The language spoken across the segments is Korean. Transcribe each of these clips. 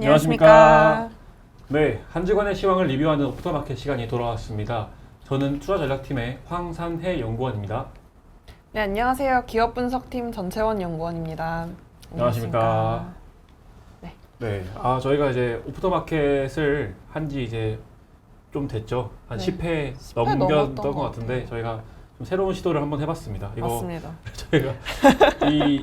안녕하십니까. 네, 한 주간의 시황을 리뷰하는 오프터마켓 시간이 돌아왔습니다. 저는 투자전략팀의 황산해 연구원입니다. 네, 안녕하세요. 기업분석팀 전채원 연구원입니다. 안녕하십니까. 네. 네, 저희가 이제 오프터마켓을 한지 이제 좀 됐죠. 한 네. 10회 10회 넘겼던 넘었던 것 것 같은데 같아요. 저희가 좀 새로운 시도를 한번 해봤습니다. 이거 맞습니다. 저희가 이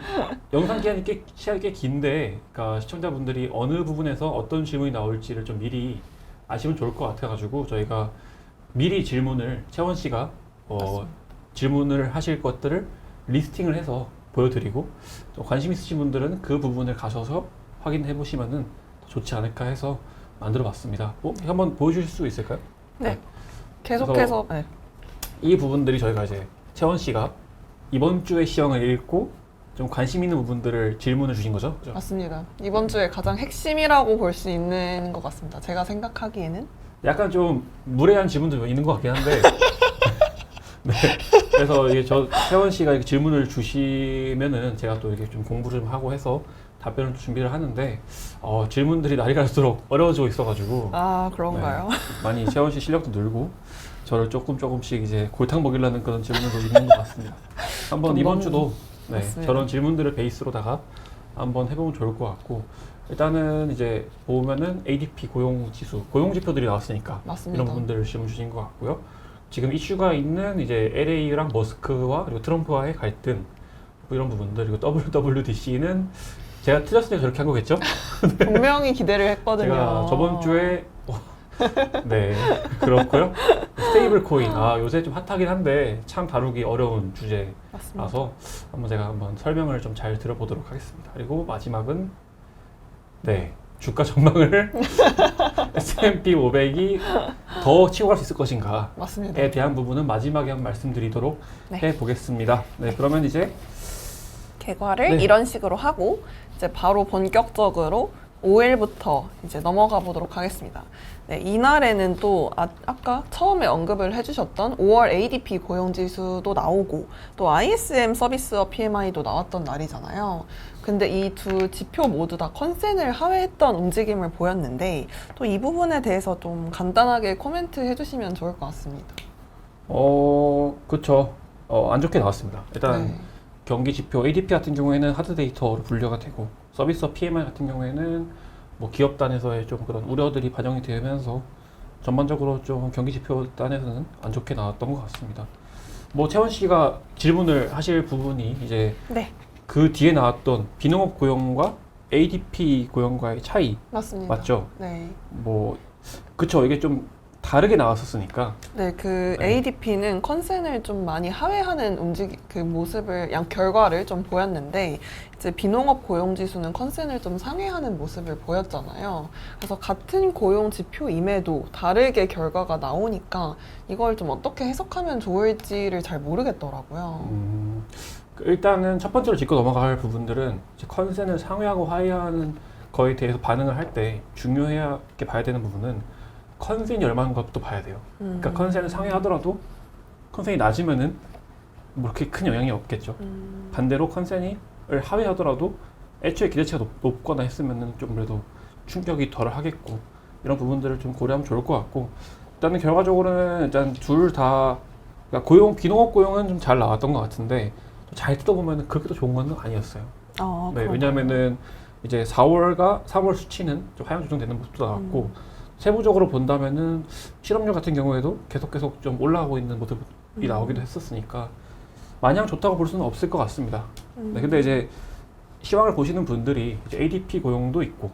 영상 기간이 시간이 꽤 긴데, 그러니까 시청자분들이 어느 부분에서 어떤 질문이 나올지를 좀 미리 아시면 좋을 것 같아가지고 저희가 미리 질문을 채원 씨가 질문을 하실 것들을 리스팅을 해서 보여드리고, 또 관심 있으신 분들은 그 부분을 가셔서 확인해 보시면은 좋지 않을까 해서 만들어봤습니다. 한번 보여주실 수 있을까요? 네. 계속해서 이 부분들이 저희가 이제 채원 씨가 이번 주의 시황을 읽고 좀 관심 있는 부분들을 질문을 주신 거죠? 그죠? 맞습니다. 이번 주에 가장 핵심이라고 볼 수 있는 것 같습니다. 제가 생각하기에는. 약간 좀 무례한 질문도 있는 것 같긴 한데 네. 그래서 이게 채원 씨가 이렇게 질문을 주시면은 제가 또 이렇게 좀 공부를 좀 하고 해서 답변을 준비를 하는데 질문들이 날이 갈수록 어려워지고 있어가지고 그런가요? 네, 많이 채원 씨 실력도 늘고 저를 조금씩 이제 골탕 먹이려는 그런 질문도 있는 것 같습니다. 한번 이번 주도 저런 질문들을 베이스로다가 한번 해보면 좋을 것 같고, 일단은 이제 보면은 ADP 고용 지수, 고용 지표들이 나왔으니까 맞습니다. 이런 부분들을 질문 주신 것 같고요. 지금 이슈가 있는 이제 LA랑 머스크와 그리고 트럼프와의 갈등, 이런 부분들, 그리고 WWDC는 제가 틀렸을 때 저렇게 한 거겠죠? 분명히 기대를 했거든요. 제가 저번 주에 네, 그렇고요. 스테이블 코인, 요새 좀 핫하긴 한데 참 다루기 어려운 주제라서 제가 한번 설명을 좀 잘 들어보도록 하겠습니다. 그리고 마지막은 주가 전망을 S&P 500이 더 치고 갈 수 있을 것인가에 대한 부분은 마지막에 한번 말씀드리도록 해보겠습니다. 네, 그러면 이제 개괄을 이런 식으로 하고 이제 바로 본격적으로 5일부터 이제 넘어가 보도록 하겠습니다. 네, 이날에는 또 아까 처음에 언급을 해주셨던 5월 ADP 고용지수도 나오고 또 ISM 서비스업 PMI도 나왔던 날이잖아요. 근데 이 두 지표 모두 다 컨센을 하회했던 움직임을 보였는데 또 이 부분에 대해서 좀 간단하게 코멘트 해주시면 좋을 것 같습니다. 그쵸. 안 좋게 나왔습니다. 일단 경기 지표 ADP 같은 경우에는 하드 데이터로 분류가 되고, 서비스업 PMI 같은 경우에는 뭐 기업 단에서의 좀 그런 우려들이 반영이 되면서 전반적으로 좀 경기 지표 단에서는 안 좋게 나왔던 것 같습니다. 채원 씨가 질문을 하실 부분이 이제 그 뒤에 나왔던 비농업 고용과 ADP 고용과의 차이 맞습니다. 맞죠? 네. 그쵸. 이게 좀 다르게 나왔었으니까. ADP는 컨센을 좀 많이 하회하는 모습을, 결과를 좀 보였는데, 이제 비농업 고용지수는 컨센을 좀 상회하는 모습을 보였잖아요. 그래서 같은 고용 지표임에도 다르게 결과가 나오니까 이걸 좀 어떻게 해석하면 좋을지를 잘 모르겠더라고요. 일단은 첫 번째로 짚고 넘어갈 부분들은 이제 컨센을 상회하고 하회하는 거에 대해서 반응을 할 때 중요하게 봐야 되는 부분은 컨센이 얼마인 것도 봐야 돼요. 그러니까 컨센을 상회하더라도 컨센이 낮으면은 뭐 그렇게 큰 영향이 없겠죠. 반대로 컨센을 하회하더라도 애초에 기대치가 높거나 했으면은 좀 그래도 충격이 덜 하겠고, 이런 부분들을 좀 고려하면 좋을 것 같고, 일단은 결과적으로는 일단 둘 다 그러니까 비농업 고용은 좀 잘 나왔던 것 같은데 잘 뜯어보면 그렇게 또 좋은 건 아니었어요. 왜냐하면은 이제 3월 수치는 좀 하향 조정되는 모습도 나왔고, 세부적으로 본다면은 실업률 같은 경우에도 계속 좀 올라가고 있는 모습이 나오기도 했었으니까 마냥 좋다고 볼 수는 없을 것 같습니다. 근데 이제 시황을 보시는 분들이 이제 ADP 고용도 있고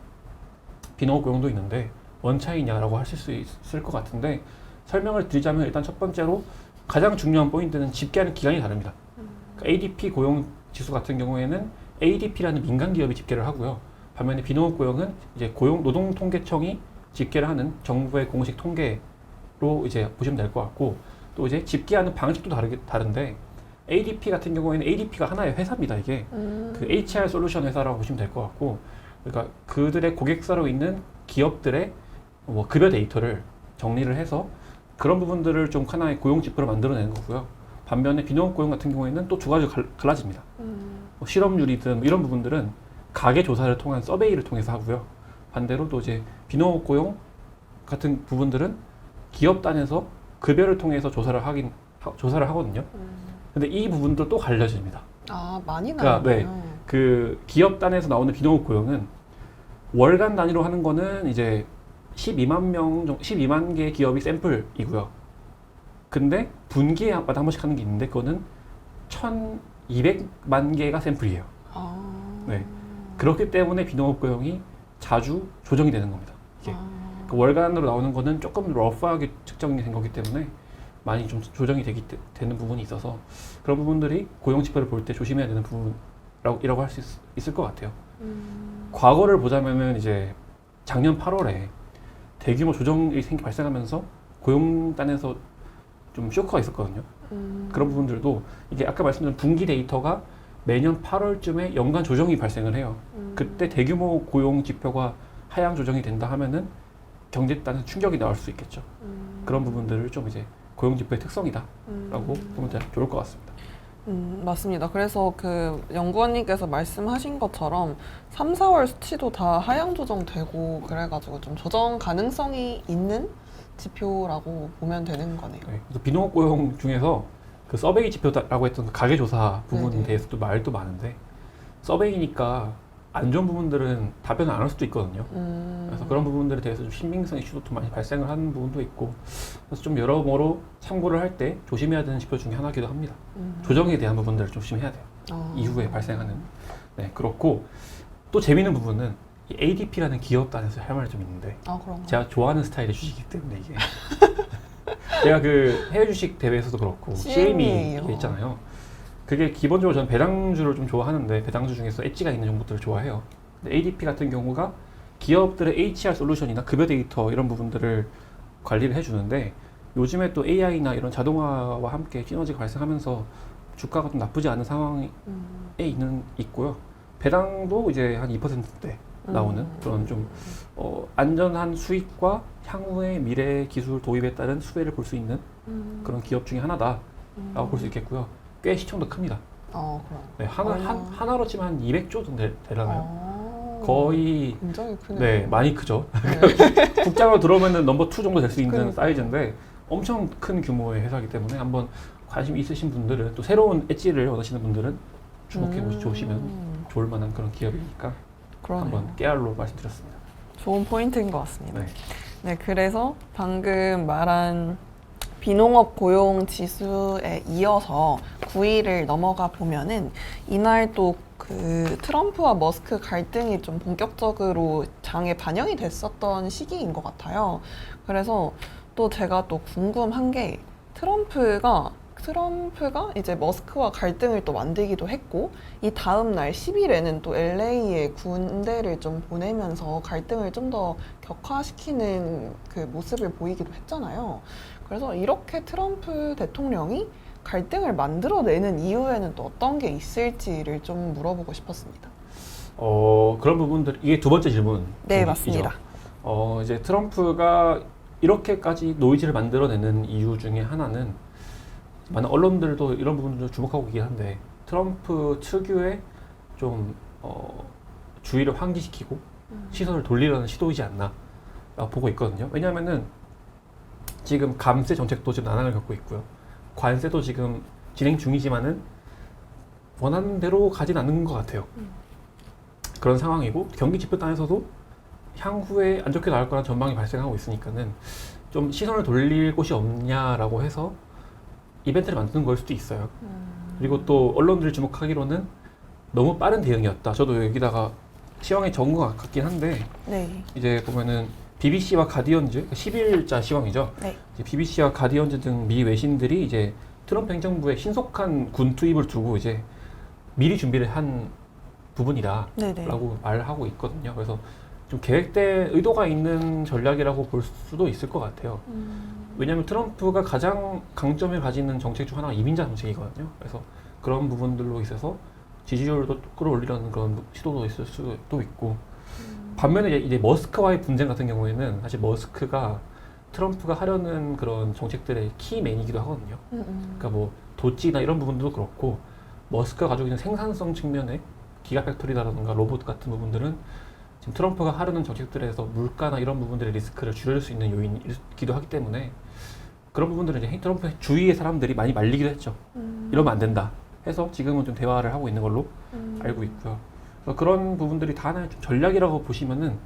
비농업 고용도 있는데 뭔 차이냐라고 하실 수 있을 것 같은데, 설명을 드리자면 일단 첫 번째로 가장 중요한 포인트는 집계하는 기간이 다릅니다. 그러니까 ADP 고용 지수 같은 경우에는 ADP라는 민간 기업이 집계를 하고요. 반면에 비농업 고용은 이제 노동통계청이 집계를 하는 정부의 공식 통계로 이제 보시면 될 것 같고, 또 이제 집계하는 방식도 다른데 ADP 같은 경우에는 ADP가 하나의 회사입니다. 이게 그 HR 솔루션 회사라고 보시면 될 것 같고, 그러니까 그들의 고객사로 있는 기업들의 급여 데이터를 정리를 해서 그런 부분들을 좀 하나의 고용 지표로 만들어내는 거고요. 반면에 비농업 고용 같은 경우에는 또 두 가지로 갈라집니다. 실업률이든 이런 부분들은 가계 조사를 통한 서베이를 통해서 하고요. 반대로 또 이제 비농업 고용 같은 부분들은 기업 단에서 급여를 통해서 조사를 하거든요. 근데 이 부분도 또 갈려집니다. 아, 많이 그러니까, 나요. 그 기업 단에서 나오는 비농업 고용은 월간 단위로 하는 거는 이제 12만 개의 기업이 샘플이고요. 근데 분기마다 한 번씩 하는 게 있는데 그거는 1,200만 개가 샘플이에요. 아, 네. 그렇기 때문에 비농업 고용이 자주 조정이 되는 겁니다. 이게 그 월간으로 나오는 거는 조금 러프하게 측정이 된 거기 때문에 많이 좀 조정이 되는 부분이 있어서 그런 부분들이 고용 지표를 볼 때 조심해야 되는 부분이라고 할 수 있을 것 같아요. 과거를 보자면은 이제 작년 8월에 대규모 조정이 발생하면서 고용단에서 좀 쇼크가 있었거든요. 그런 부분들도 이게 아까 말씀드린 분기 데이터가 매년 8월쯤에 연간 조정이 발생을 해요. 그때 대규모 고용 지표가 하향 조정이 된다 하면은 경제단에서 충격이 나올 수 있겠죠. 그런 부분들을 좀 이제 고용 지표의 특성이다라고 보면 좋을 것 같습니다. 맞습니다. 그래서 그 연구원님께서 말씀하신 것처럼 3, 4월 수치도 다 하향 조정되고 그래가지고 좀 조정 가능성이 있는 지표라고 보면 되는 거네요. 네, 그래서 비농업 고용 중에서 그 서베이 지표라고 했던 그 가계조사 부분에 네네. 대해서도 말도 많은데 서베이니까 안 좋은 부분들은 답변을 안 할 수도 있거든요. 그래서 그런 부분들에 대해서 좀 신빙성 이슈도 많이 발생을 하는 부분도 있고 그래서 좀 여러모로 참고를 할 때 조심해야 되는 지표 중에 하나이기도 합니다. 조정에 대한 부분들을 조심해야 돼요. 이후에 발생하는. 네, 그렇고 또 재미있는 부분은 이 ADP라는 기업 단에서 할 말이 좀 있는데 그런가요? 제가 좋아하는 스타일의 주식이기 때문에 이게 제가 그 해외 주식 대회에서도 그렇고 CME CME 있잖아요. 그게 기본적으로 저는 배당주를 좀 좋아하는데 배당주 중에서 엣지가 있는 종목들을 좋아해요. 근데 ADP 같은 경우가 기업들의 HR 솔루션이나 급여 데이터 이런 부분들을 관리를 해주는데 요즘에 또 AI나 이런 자동화와 함께 시너지가 발생하면서 주가가 좀 나쁘지 않은 상황에 있고요. 배당도 이제 한 2%대 나오는 그런 좀 안전한 수익과 향후의 미래 기술 도입에 따른 수혜를 볼 수 있는 그런 기업 중에 하나다라고 볼 수 있겠고요. 꽤 시총도 큽니다. 그럼. 네, 하나로 치면 한 200조 정도 되려나요? 거의 굉장히 크네요. 네, 많이 크죠. 네. 국장으로 들어오면 넘버 2 정도 될 수 있는 그러니까요. 사이즈인데 엄청 큰 규모의 회사이기 때문에 한번 관심 있으신 분들은 또 새로운 엣지를 원하시는 분들은 주목해 보시면 좋을 만한 그런 기업이니까 그러네요. 한번 깨알로 말씀드렸습니다. 좋은 포인트인 것 같습니다. 네. 네, 그래서 방금 말한 비농업 고용 지수에 이어서 9위를 넘어가 보면은 이날 또 그 트럼프와 머스크 갈등이 좀 본격적으로 장에 반영이 됐었던 시기인 것 같아요. 그래서 또 제가 또 궁금한 게 트럼프가 이제 머스크와 갈등을 또 만들기도 했고 이 다음 날 10일에는 또 LA에 군대를 좀 보내면서 갈등을 좀 더 격화시키는 그 모습을 보이기도 했잖아요. 그래서 이렇게 트럼프 대통령이 갈등을 만들어내는 이유에는 또 어떤 게 있을지를 좀 물어보고 싶었습니다. 그런 부분들 이게 두 번째 질문. 네, 맞습니다. 이제 트럼프가 이렇게까지 노이즈를 만들어내는 이유 중에 하나는 많은 언론들도 이런 부분을 주목하고 있긴 한데 트럼프 특유의 좀 주의를 환기시키고 시선을 돌리려는 시도이지 않나라고 보고 있거든요. 왜냐하면은 지금 감세 정책도 지금 난항을 겪고 있고요. 관세도 지금 진행 중이지만은 원하는 대로 가진 않는 것 같아요. 그런 상황이고 경기 지표 단에서도 향후에 안 좋게 나올 거라는 전망이 발생하고 있으니까는 좀 시선을 돌릴 곳이 없냐라고 해서 이벤트를 만드는 걸 수도 있어요. 그리고 또 언론들이 주목하기로는 너무 빠른 대응이었다. 저도 여기다가 시황에 적은 것 같긴 한데 네. 이제 보면은 BBC와 가디언즈, 10일자 시황이죠. 네. 이제 BBC와 가디언즈 등 미 외신들이 이제 트럼프 행정부의 신속한 군 투입을 두고 이제 미리 준비를 한 부분이다라고 네네. 말하고 있거든요. 그래서 좀 계획된 의도가 있는 전략이라고 볼 수도 있을 것 같아요. 왜냐하면 트럼프가 가장 강점을 가지는 정책 중 하나가 이민자 정책이거든요. 그래서 그런 부분들로 있어서 지지율도 끌어올리려는 그런 시도도 있을 수도 있고 반면에 이제 머스크와의 분쟁 같은 경우에는 사실 머스크가 트럼프가 하려는 그런 정책들의 키맨이기도 하거든요. 그러니까 뭐 도찌나 이런 부분도 그렇고 머스크가 가지고 있는 생산성 측면에 기가팩토리라든가 로봇 같은 부분들은 지금 트럼프가 하려는 정책들에서 물가나 이런 부분들의 리스크를 줄여줄 수 있는 요인이기도 하기 때문에 그런 부분들은 이제 트럼프 주위의 사람들이 많이 말리기도 했죠. 이러면 안 된다 해서 지금은 좀 대화를 하고 있는 걸로 알고 있고요. 그래서 그런 부분들이 다 하나의 좀 전략이라고 보시면은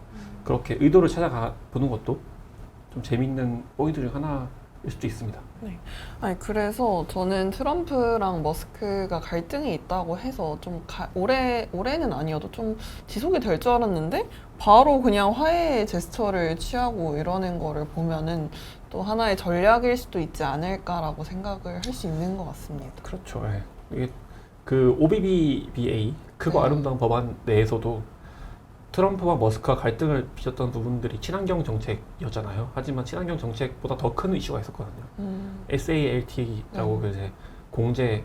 그렇게 의도를 찾아가 보는 것도 좀 재밌는 포인트 중 하나일 수도 있습니다. 아니, 그래서 저는 트럼프랑 머스크가 갈등이 있다고 해서 좀 올해는 아니어도 좀 지속이 될 줄 알았는데 바로 그냥 화해의 제스처를 취하고 이러는 거를 보면은 또 하나의 전략일 수도 있지 않을까라고 생각을 할 수 있는 것 같습니다. 그렇죠. 예. 이게 그 OBBBA 크고 네. 아름다운 법안 내에서도 트럼프와 머스크가 갈등을 빚었던 부분들이 친환경 정책이었잖아요. 하지만 친환경 정책보다 더 큰 이슈가 있었거든요. SALT라고 그 이제 공제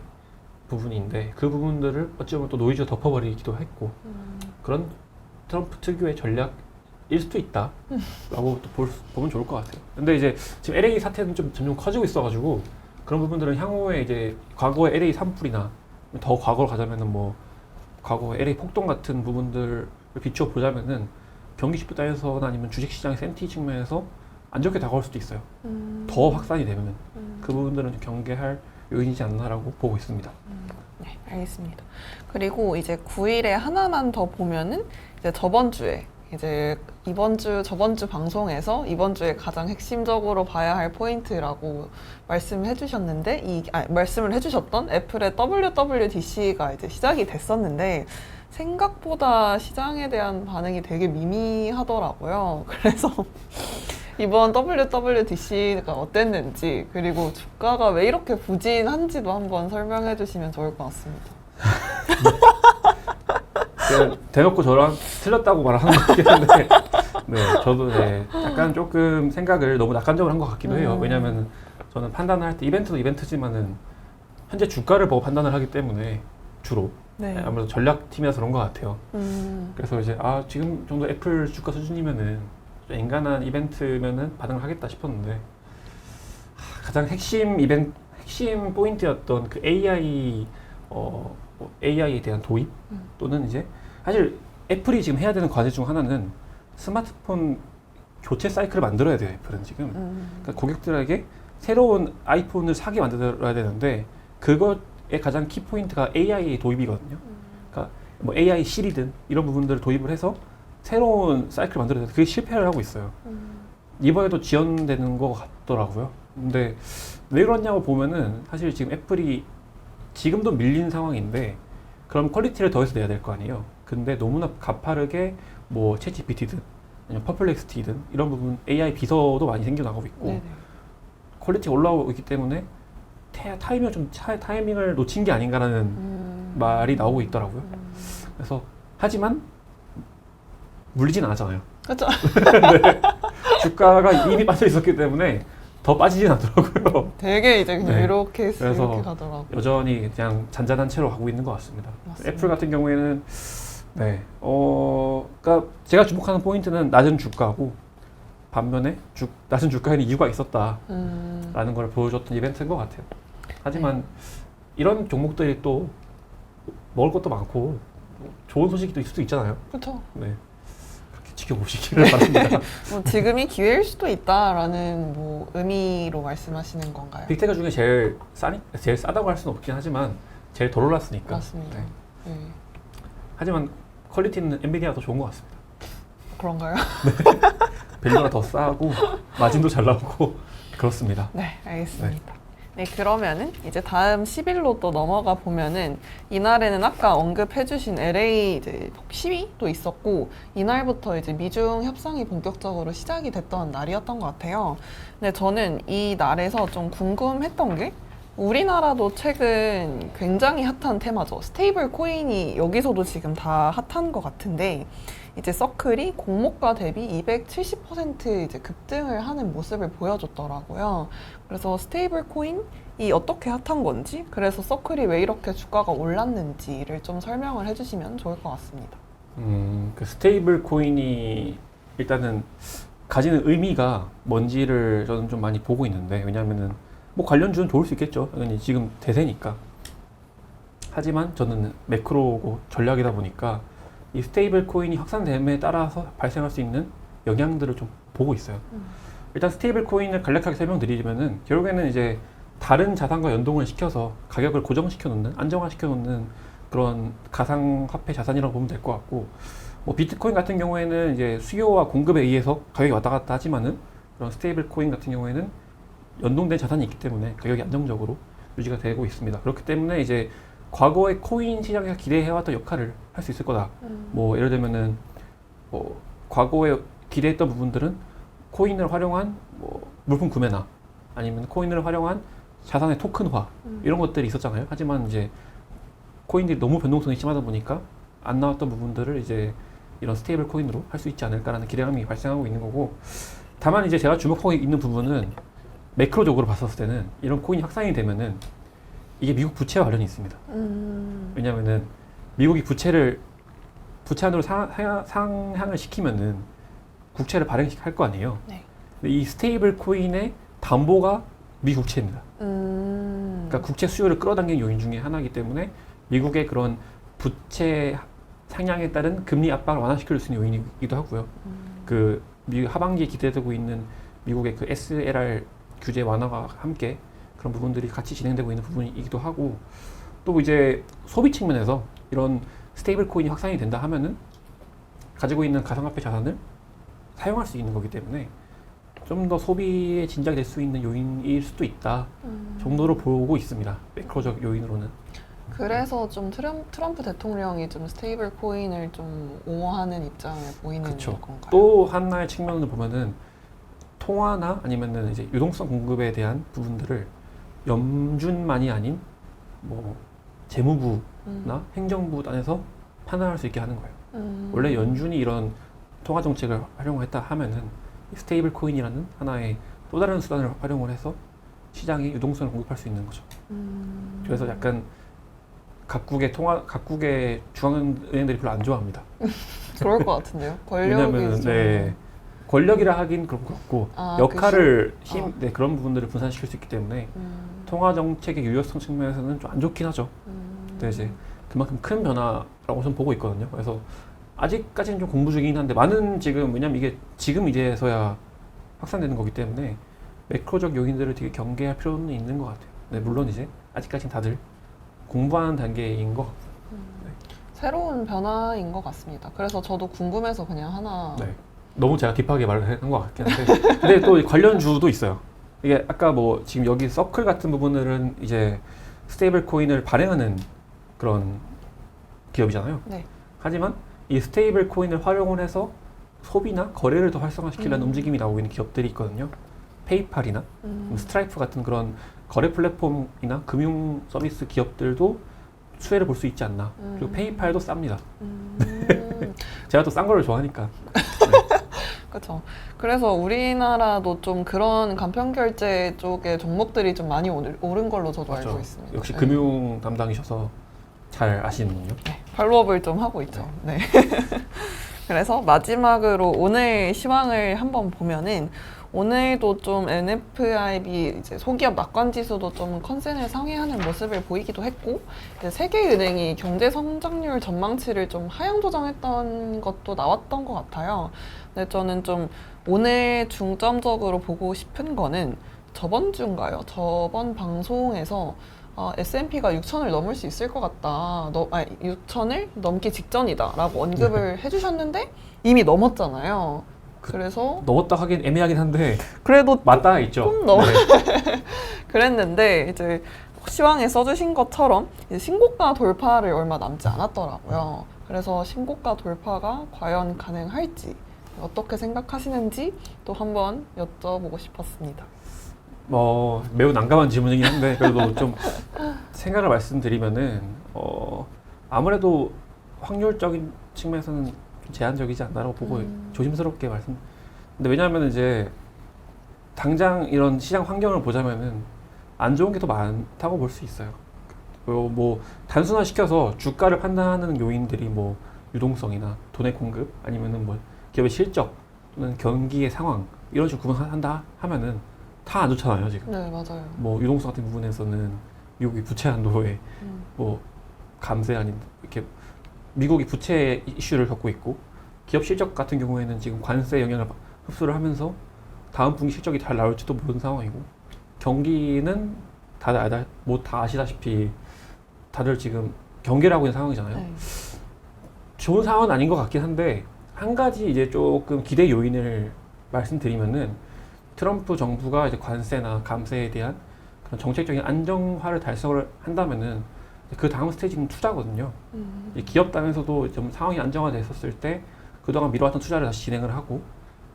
부분인데 그 부분들을 어찌 보면 또 노이즈가 덮어버리기도 했고 그런 트럼프 특유의 전략일 수도 있다라고 또 보면 좋을 것 같아요. 근데 이제 지금 LA 사태는 좀 점점 커지고 있어가지고 그런 부분들은 향후에 이제 과거의 LA 산불이나 더 과거로 가자면은 뭐 과거 LA 폭동 같은 부분들을 비추어 보자면은 경기 집단에서나 아니면 주식시장의 센티 측면에서 안 좋게 다가올 수도 있어요. 더 확산이 되면은 그 부분들은 좀 경계할 요인이지 않나라고 보고 있습니다. 네, 알겠습니다. 그리고 이제 9일에 하나만 더 보면은 이제 저번 주에 이제 저번 주 방송에서 이번 주에 가장 핵심적으로 봐야 할 포인트라고 말씀을 해주셨는데 말씀을 해주셨던 애플의 WWDC가 이제 시작이 됐었는데 생각보다 시장에 대한 반응이 되게 미미하더라고요. 그래서 이번 WWDC가 어땠는지 그리고 주가가 왜 이렇게 부진한지도 한번 설명해 주시면 좋을 것 같습니다. 제가 대놓고 저랑 틀렸다고 말하는 것 같긴 한데 네, 저도 네, 약간 조금 생각을 너무 낙관적으로 한 것 같기도 해요. 왜냐하면 저는 판단을 할 때 이벤트도 이벤트지만은 현재 주가를 보고 판단을 하기 때문에 주로 네. 아무래도 전략팀이라서 그런 것 같아요. 그래서 이제 지금 정도 애플 주가 수준이면은 좀 엔간한 이벤트면은 반응을 하겠다 싶었는데 가장 핵심 포인트였던 그 AI에 대한 도입 또는 이제 사실 애플이 지금 해야 되는 과제 중 하나는 스마트폰 교체 사이클을 만들어야 돼요. 애플은 지금 그러니까 고객들에게 새로운 아이폰을 사게 만들어야 되는데 그것의 가장 키 포인트가 AI 도입이거든요. 그러니까 뭐 AI 실이든 이런 부분들을 도입을 해서 새로운 사이클을 만들어야 되는데 그게 실패를 하고 있어요. 이번에도 지연되는 것 같더라고요. 근데 왜 그러냐고 보면은 사실 지금 애플이 지금도 밀린 상황인데 그럼 퀄리티를 더해서 내야 될 거 아니에요. 근데 너무나 가파르게 뭐 챗GPT든 아니면 퍼플렉스티든 이런 부분 AI 비서도 많이 생겨나가고 있고 네네. 퀄리티가 올라오고 있기 때문에 타이밍을 놓친 게 아닌가라는 말이 나오고 있더라고요. 그래서 하지만 물리진 않았잖아요. 그렇죠. 네. 주가가 이미 빠져 있었기 때문에 더 빠지진 않더라고요. 되게 이제 그냥 네. 이렇게 그래서 가더라고요. 여전히 그냥 잔잔한 채로 가고 있는 것 같습니다. 맞습니다. 애플 같은 경우에는 네, 그러니까 제가 주목하는 포인트는 낮은 주가고 반면에 낮은 주가에는 이유가 있었다라는 걸 보여줬던 이벤트인 것 같아요. 하지만 이런 종목들이 또 먹을 것도 많고 좋은 소식이 또 있을 수도 있잖아요. 그렇죠. 네, 그렇게 지켜보시기를 바랍니다. 뭐 지금이 기회일 수도 있다라는 뭐 의미로 말씀하시는 건가요? 빅테크 중에 제일 싸다고 할 수는 없긴 하지만 제일 덜 올랐으니까. 맞습니다. 네. 네. 하지만 퀄리티는 엔비디아가 더 좋은 것 같습니다. 그런가요? 밸류가 더 싸고 마진도 잘 나오고 그렇습니다. 네, 알겠습니다. 네, 그러면은 이제 다음 10일로 또 넘어가 보면은 이날에는 아까 언급해주신 LA 이제 시위도 있었고 이날부터 이제 미중 협상이 본격적으로 시작이 됐던 날이었던 것 같아요. 근데 저는 이 날에서 좀 궁금했던 게 우리나라도 최근 굉장히 핫한 테마죠. 스테이블 코인이 여기서도 지금 다 핫한 것 같은데 이제 서클이 공모가 대비 270% 이제 급등을 하는 모습을 보여줬더라고요. 그래서 스테이블 코인이 어떻게 핫한 건지, 그래서 서클이 왜 이렇게 주가가 올랐는지를 좀 설명을 해주시면 좋을 것 같습니다. 그 스테이블 코인이 일단은 가지는 의미가 뭔지를 저는 좀 많이 보고 있는데 왜냐하면은 뭐 관련주는 좋을 수 있겠죠. 당연히 지금 대세니까. 하지만 저는 매크로고 전략이다 보니까 이 스테이블 코인이 확산됨에 따라서 발생할 수 있는 영향들을 좀 보고 있어요. 일단 스테이블 코인을 간략하게 설명드리면은 결국에는 이제 다른 자산과 연동을 시켜서 가격을 고정시켜 놓는, 안정화시켜 놓는 그런 가상화폐 자산이라고 보면 될 것 같고, 뭐 비트코인 같은 경우에는 이제 수요와 공급에 의해서 가격이 왔다 갔다 하지만은 그런 스테이블 코인 같은 경우에는 연동된 자산이 있기 때문에 가격이 안정적으로 유지가 되고 있습니다. 그렇기 때문에 이제 과거의 코인 시장에서 기대해왔던 역할을 할 수 있을 거다. 뭐 예를 들면은 뭐 과거에 기대했던 부분들은 코인을 활용한 뭐 물품 구매나 아니면 코인을 활용한 자산의 토큰화 이런 것들이 있었잖아요. 하지만 이제 코인들이 너무 변동성이 심하다 보니까 안 나왔던 부분들을 이제 이런 스테이블 코인으로 할 수 있지 않을까라는 기대감이 발생하고 있는 거고, 다만 이제 제가 주목하고 있는 부분은 매크로적으로 봤었을 때는 이런 코인이 확산이 되면은 이게 미국 부채와 관련이 있습니다. 왜냐면은 미국이 부채 안으로 상향을 시키면은 국채를 발행할 거 아니에요. 네. 근데 이 스테이블 코인의 담보가 미국채입니다. 그러니까 국채 수요를 끌어당기는 요인 중에 하나이기 때문에 미국의 그런 부채 상향에 따른 금리 압박을 완화시킬 수 있는 요인이기도 하고요. 그 미국 하반기에 기대되고 있는 미국의 그 SLR 규제 완화와 함께 그런 부분들이 같이 진행되고 있는 부분이기도 하고, 또 이제 소비 측면에서 이런 스테이블 코인이 확산이 된다 하면은 가지고 있는 가상화폐 자산을 사용할 수 있는 거기 때문에 좀 더 소비에 진작이 될 수 있는 요인일 수도 있다 정도로 보고 있습니다. 매크로적 요인으로는. 그래서 좀 트럼프 대통령이 좀 스테이블 코인을 좀 옹호하는 입장을 보이는 그쵸. 건가요? 또 하나의 측면으로 보면은 통화나 아니면은 이제 유동성 공급에 대한 부분들을 연준만이 아닌 뭐 재무부나 행정부 안에서 판단할 수 있게 하는 거예요. 원래 연준이 이런 통화 정책을 활용했다 하면은 이 스테이블 코인이라는 하나의 또 다른 수단을 활용을 해서 시장에 유동성을 공급할 수 있는 거죠. 그래서 약간 각국의 중앙은행들이 별로 안 좋아합니다. 그럴 것 같은데요. 왜냐하면 좀... 권력이라 하긴 그렇고 역할을 그런 부분들을 분산시킬 수 있기 때문에 통화 정책의 유효성 측면에서는 좀 안 좋긴 하죠. 근데 이제 그만큼 큰 변화라고 저는 보고 있거든요. 그래서 아직까지는 좀 공부 중이긴 한데 왜냐면 이게 지금 이제서야 확산되는 거기 때문에 매크로적 요인들을 되게 경계할 필요는 있는 것 같아요. 네, 물론 이제 아직까지는 다들 공부하는 단계인 것 같고요. 새로운 변화인 것 같습니다. 그래서 저도 궁금해서 그냥 하나. 네. 너무 제가 딥하게 말을 한 것 같긴 한데 근데 또 관련주도 있어요. 이게 아까 뭐 지금 여기 서클 같은 부분들은 이제 스테이블 코인을 발행하는 그런 기업이잖아요. 네. 하지만 이 스테이블 코인을 활용을 해서 소비나 거래를 더 활성화시키려는 움직임이 나오고 있는 기업들이 있거든요. 페이팔이나 스트라이프 같은 그런 거래 플랫폼이나 금융 서비스 기업들도 수혜를 볼 수 있지 않나. 그리고 페이팔도 쌉니다. 제가 또 싼 거를 좋아하니까. 그렇죠. 그래서 우리나라도 좀 그런 간편 결제 쪽의 종목들이 좀 많이 오른 걸로 저도 맞죠. 알고 있습니다. 역시 네. 금융 담당이셔서 잘 아시는군요. 네, 팔로업을 좀 하고 있죠. 네. 그래서 마지막으로 오늘 시황을 한번 보면은 오늘도 좀 NFIB 이제 소기업 낙관 지수도 좀 컨센을 상회하는 모습을 보이기도 했고, 이제 세계은행이 경제 성장률 전망치를 좀 하향 조정했던 것도 나왔던 것 같아요. 근데 저는 좀 오늘 중점적으로 보고 싶은 거는 저번 주인가요? 저번 방송에서 S&P가 6천을 넘을 수 있을 것 같다. 6천을 넘기 직전이다. 라고 언급을 해주셨는데 이미 넘었잖아요. 그래서 넘었다 하긴 애매하긴 한데 그래도 맞다 있죠. 조금 넘어. 그랬는데 이제 시황에 써주신 것처럼 이제 신고가 돌파를 얼마 남지 않았더라고요. 그래서 신고가 돌파가 과연 가능할지 어떻게 생각하시는지 또 한번 여쭤보고 싶었습니다. 매우 난감한 질문이긴 한데 그래도 좀 생각을 말씀드리면은 아무래도 확률적인 측면에서는 좀 제한적이지 않나라고 보고 조심스럽게 근데 왜냐하면 이제 당장 이런 시장 환경을 보자면은 안 좋은 게 더 많다고 볼 수 있어요. 뭐 단순화시켜서 주가를 판단하는 요인들이 뭐 유동성이나 돈의 공급 아니면은 뭐 기업의 실적 또는 경기의 상황 이런 식으로 구분한다 하면은 다 안 좋잖아요 지금. 네, 맞아요. 뭐 유동성 같은 부분에서는 미국이 부채 한도에 뭐 감세 아닌 이렇게 미국이 부채 이슈를 겪고 있고 기업 실적 같은 경우에는 지금 관세 영향을 흡수를 하면서 다음 분기 실적이 잘 나올지도 모르는 상황이고 경기는 다들 뭐 다 아시다시피 다들 지금 경계를 하고 있는 상황이잖아요. 네. 좋은 상황은 아닌 것 같긴 한데 한 가지 이제 조금 기대 요인을 말씀드리면은 트럼프 정부가 이제 관세나 감세에 대한 그런 정책적인 안정화를 달성을 한다면은 그 다음 스테이지는 투자거든요. 이 기업 단에서도 좀 상황이 안정화됐었을 때 그동안 미뤄왔던 투자를 다시 진행을 하고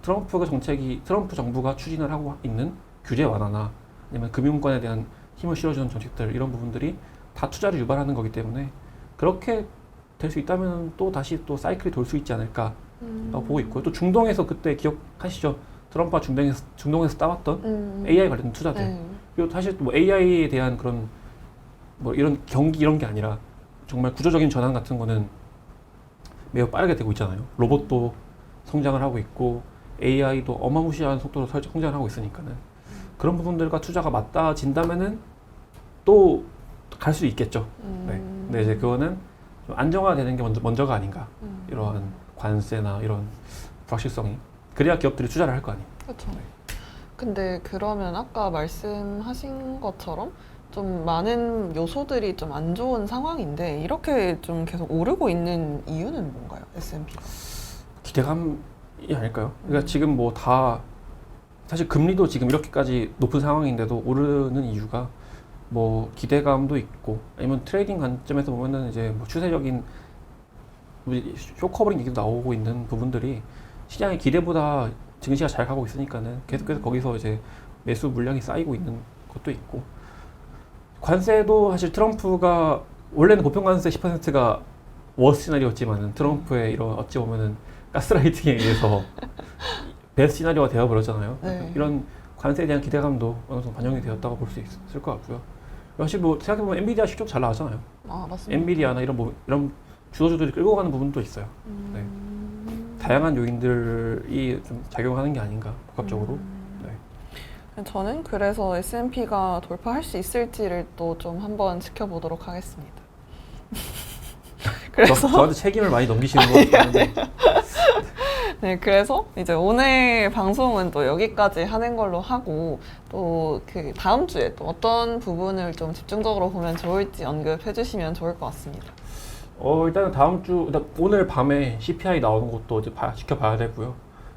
트럼프 정부가 추진을 하고 있는 규제 완화나 아니면 금융권에 대한 힘을 실어주는 정책들 이런 부분들이 다 투자를 유발하는 거기 때문에 그렇게 될 수 있다면 또 다시 또 사이클이 돌 수 있지 않을까라고 보고 있고요. 또 중동에서 그때 기억하시죠? 트럼프가 중동에서 따왔던 AI 관련 투자들. 네. 그리고 사실 뭐 AI에 대한 그런 뭐 이런 경기 이런 게 아니라 정말 구조적인 전환 같은 거는 매우 빠르게 되고 있잖아요. 로봇도 성장을 하고 있고 AI도 어마무시한 속도로 성장을 하고 있으니까는 그런 부분들과 투자가 맞닿아진다면은 또 갈 수 있겠죠. 네. 근데 이제 그거는 좀 안정화되는 게 먼저가 아닌가. 이러한 관세나 이런 불확실성이 그래야 기업들이 투자를 할 거 아니에요. 그렇죠. 네. 근데 그러면 아까 말씀하신 것처럼 좀 많은 요소들이 좀 안 좋은 상황인데 이렇게 좀 계속 오르고 있는 이유는 뭔가요? S&P가? 기대감이 아닐까요? 그러니까 지금 뭐 다 사실 금리도 지금 이렇게까지 높은 상황인데도 오르는 이유가 뭐 기대감도 있고 아니면 트레이딩 관점에서 보면은 이제 뭐 추세적인 쇼커버링 얘기도 나오고 있는 부분들이 시장의 기대보다 증시가 잘 가고 있으니까는 계속해서 거기서 이제 매수 물량이 쌓이고 있는 것도 있고 관세도 사실 트럼프가 원래는 보편관세 10%가 워스트 시나리오였지만은 트럼프의 이런 어찌 보면은 가스라이팅에 의해서 베스트 시나리오가 되어버렸잖아요. 네. 이런 관세에 대한 기대감도 어느 정도 반영이 되었다고 볼 수 있을 것 같고요. 사실 뭐 생각해보면 엔비디아 실적 잘 나왔잖아요. 아, 맞습니다. 엔비디아나 이런 주도주들이 끌고 가는 부분도 있어요. 네. 다양한 요인들이 좀 작용하는 게 아닌가 복합적으로. 네. 저는 그래서 S&P가 돌파할 수 있을지를 또 좀 한번 지켜보도록 하겠습니다. 그래서 저한테 책임을 많이 넘기시는 것 같은데. 네, 그래서 이제 오늘 방송은 또 여기까지 하는 걸로 하고 또 그 다음 주에 또 어떤 부분을 좀 집중적으로 보면 좋을지 언급해 주시면 좋을 것 같습니다. 일단은 일단 오늘 밤에 CPI 나오는 것도 이제 지켜봐야 되고요.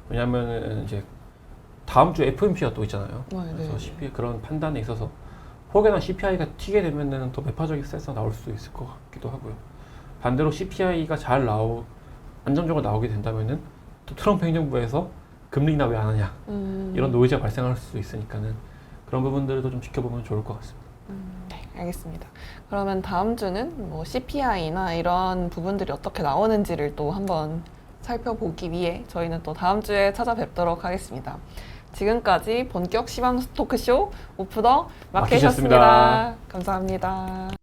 왜냐하면 이제 다음 주 FOMC가 또 있잖아요. 그래서 CPI 그런 판단에 있어서 혹여나 CPI가 튀게 되면은 더 매파적인 스탠스가 나올 수도 있을 것 같기도 하고요. 반대로 CPI가 안정적으로 나오게 된다면은 또 트럼프 행정부에서 금리 인하 왜 안 하냐 이런 노이즈가 발생할 수도 있으니까는 그런 부분들도 좀 지켜보면 좋을 것 같습니다. 네, 알겠습니다. 그러면 다음 주는 뭐 CPI나 이런 부분들이 어떻게 나오는지를 또 한번 살펴보기 위해 저희는 또 다음 주에 찾아뵙도록 하겠습니다. 지금까지 본격 시황 토크쇼 오프 더 마켓이었습니다. 마켓이었습니다. 감사합니다.